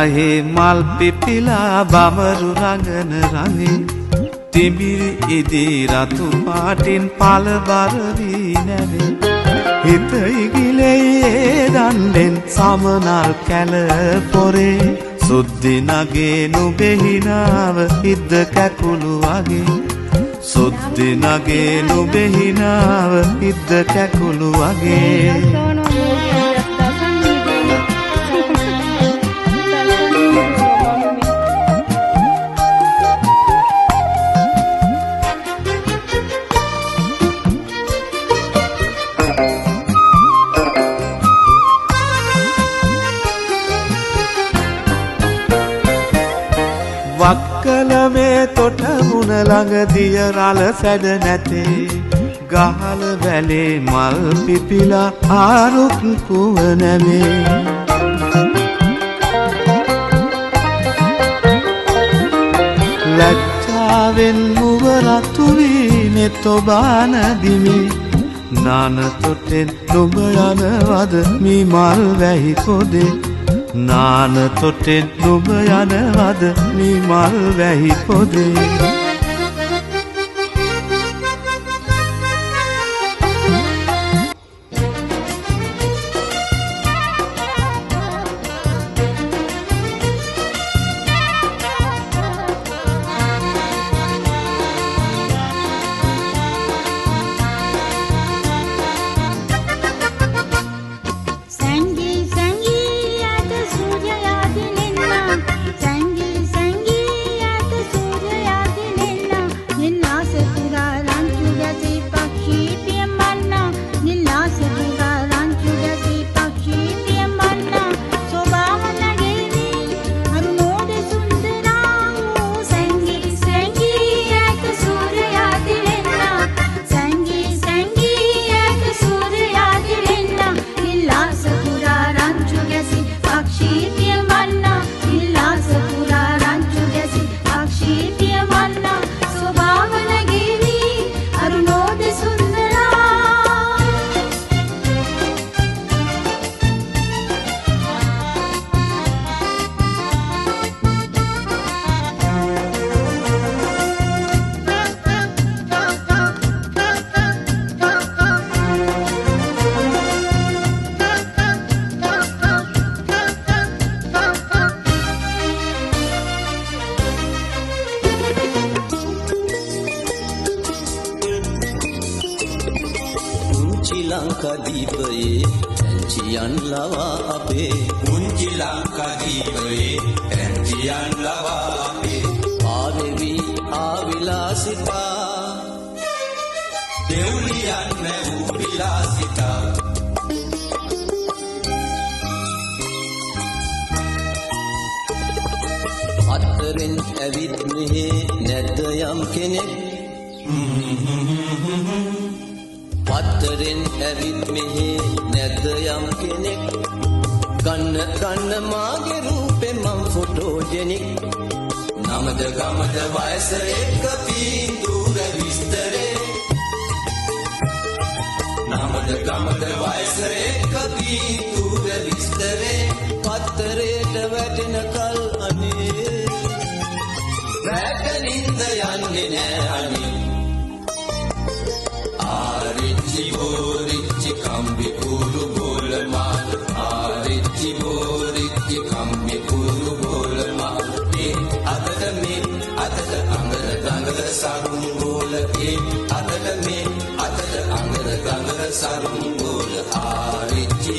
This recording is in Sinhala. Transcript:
ගහේ මල් පිපිලා බමරු රඟන රඟේ තිඹිරි ඉදී රතු පාටින් පළබර වී නැවේ හිත ඉගිලේ දන්නෙන් සමනල් කැල පොරේ සුද්දි නගේ නුබෙහිනාව හිද්ද කැකුළු වගේ සුද්දි නගේ නුබෙහිනාව හිද්ද කැකුළු වගේ වක්කල මේ තොට මුණ ළඟ දිය රළ සැඩ නැතේ ගහල වැලේ මල් පිපිලා ආරුක් කුව නැමේ ලැජ්ජාවෙන් මුව රතු වී නෙත් ඔබාන දිමේ නාන තොටෙන් නුඹ යනවද මී මල් වැහි පොදේ නාන තොටෙන් නුඹ යනවද මී මල් වැහි පොදේ ලංකාදීපයේ රැංචියන් ලවා අපේ පුංචි ලංකාදීපයේ රැංචියන් ලවා අපේ ආවෙවි ආවිලාසිතා දෙව්ලියන් නැවූ විලාසිතා අත්තරින් ඇවිත් මෙහෙ නැද්ද යම් කෙනෙක් පත්තරෙන් ඇවිත් මෙහෙ නැද්ද යම් කෙනෙක් ගන්න මාගේ රූපේ මං ෆොටෝජෙනික් නමද ගමද වයස එක්ක පීන්දුර විස්තරේ නමද ගමද වයස එක්ක පීන්දුර විස්තරේ පත්තරේට වැටෙන කල් අනේ රැට නින්ද යන්නේ නෑ අනේ Arichi borichi kambi kuru bol mal Arichi borichi kambi kuru bol mal adada me adada angara gangara sarum bol adada me adada angara gangara sarum bol Arichi